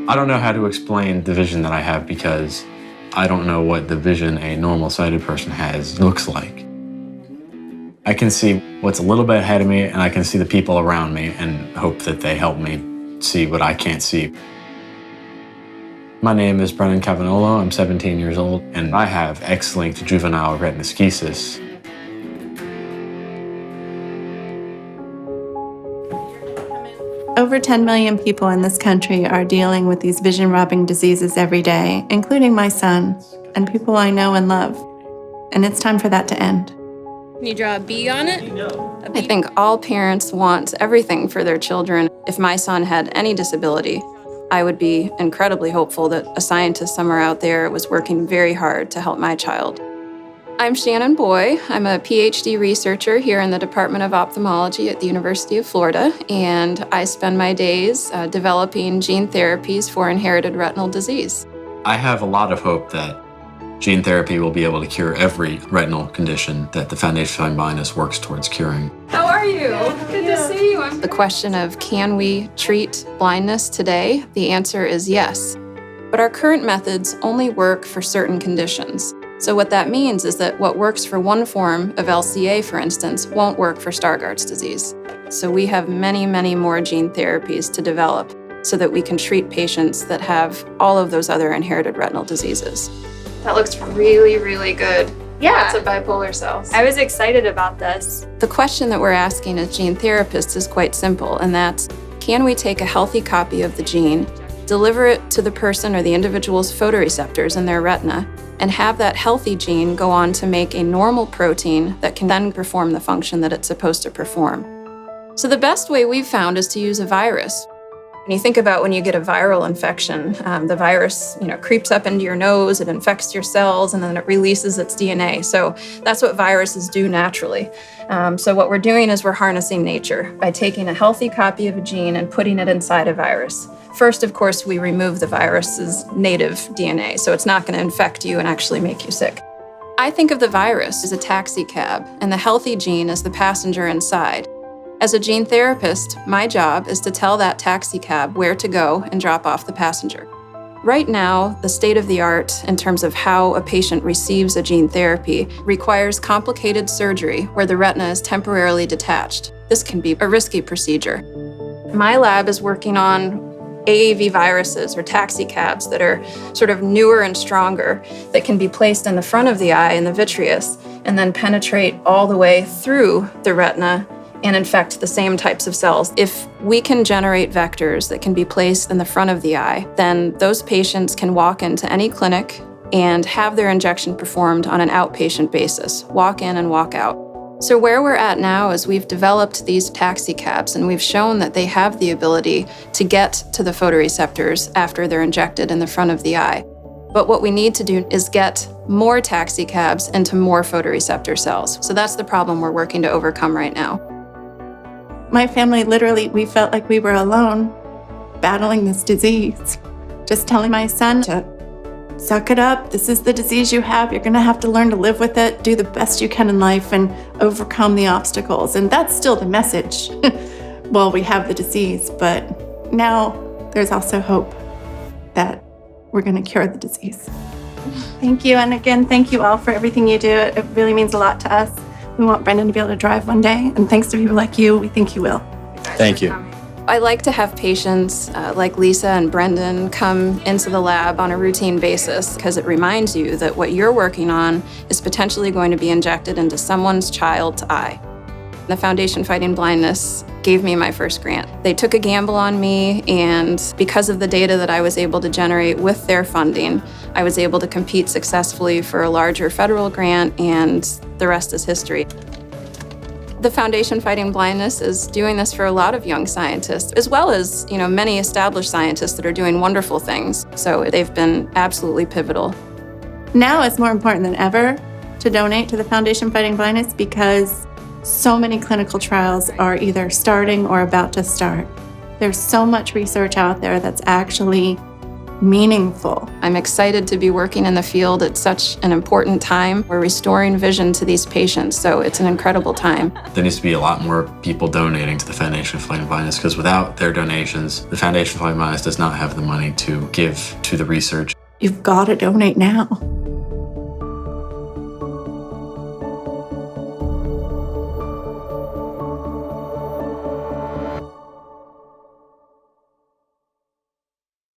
I don't know how to explain the vision that I have because I don't know what the vision a normal sighted person has looks like. I can see what's a little bit ahead of me, and I can see the people around me and hope that they help me see what I can't see. My name is Brennan Cavanolo. I'm 17 years old, and I have X-linked juvenile retinoschisis. Over 10 million people in this country are dealing with these vision-robbing diseases every day, including my son and people I know and love. And it's time for that to end. Can you draw a bee on it? I think all parents want everything for their children. If my son had any disability, I would be incredibly hopeful that a scientist somewhere out there was working very hard to help my child. I'm Shannon Boy. I'm a PhD researcher here in the Department of Ophthalmology at the University of Florida, and I spend my days developing gene therapies for inherited retinal disease. I have a lot of hope that gene therapy will be able to cure every retinal condition that the Foundation Fighting Blindness works towards curing. How are you? Good to see you. The question of can we treat blindness today? The answer is yes. But our current methods only work for certain conditions. So what that means is that what works for one form of LCA, for instance, won't work for Stargardt's disease. So we have many, many more gene therapies to develop so that we can treat patients that have all of those other inherited retinal diseases. That looks really, really good. Yeah. Lots of bipolar cells. I was excited about this. The question that we're asking as gene therapists is quite simple, and that's, can we take a healthy copy of the gene, deliver it to the person or the individual's photoreceptors in their retina, and have that healthy gene go on to make a normal protein that can then perform the function that it's supposed to perform? So the best way we've found is to use a virus. When you think about when you get a viral infection, the virus, creeps up into your nose, it infects your cells, and then it releases its DNA. So that's what viruses do naturally. So what we're doing is we're harnessing nature by taking a healthy copy of a gene and putting it inside a virus. First, of course, we remove the virus's native DNA, so it's not going to infect you and actually make you sick. I think of the virus as a taxi cab and the healthy gene as the passenger inside. As a gene therapist, my job is to tell that taxi cab where to go and drop off the passenger. Right now, the state of the art in terms of how a patient receives a gene therapy requires complicated surgery where the retina is temporarily detached. This can be a risky procedure. My lab is working on AAV viruses or taxi cabs that are sort of newer and stronger that can be placed in the front of the eye in the vitreous and then penetrate all the way through the retina and infect the same types of cells. If we can generate vectors that can be placed in the front of the eye, then those patients can walk into any clinic and have their injection performed on an outpatient basis, walk in and walk out. So where we're at now is we've developed these taxi cabs, and we've shown that they have the ability to get to the photoreceptors after they're injected in the front of the eye. But what we need to do is get more taxi cabs into more photoreceptor cells. So that's the problem we're working to overcome right now. My family, literally, we felt like we were alone battling this disease. Just telling my son to suck it up. This is the disease you have. You're going to have to learn to live with it, do the best you can in life, and overcome the obstacles. And that's still the message while we have the disease. But now there's also hope that we're going to cure the disease. Thank you. And again, thank you all for everything you do. It really means a lot to us. We want Brendan to be able to drive one day. And thanks to people like you, we think he will. Thank you. I like to have patients like Lisa and Brendan come into the lab on a routine basis because it reminds you that what you're working on is potentially going to be injected into someone's child's eye. The Foundation Fighting Blindness gave me my first grant. They took a gamble on me, and because of the data that I was able to generate with their funding, I was able to compete successfully for a larger federal grant, and the rest is history. The Foundation Fighting Blindness is doing this for a lot of young scientists, as well as, many established scientists that are doing wonderful things. So they've been absolutely pivotal. Now it's more important than ever to donate to the Foundation Fighting Blindness because so many clinical trials are either starting or about to start. There's so much research out there that's actually meaningful. I'm excited to be working in the field at such an important time. We're restoring vision to these patients, so it's an incredible time. There needs to be a lot more people donating to the Foundation of Fighting Blindness, because without their donations, the Foundation of Fighting Blindness does not have the money to give to the research. You've got to donate now.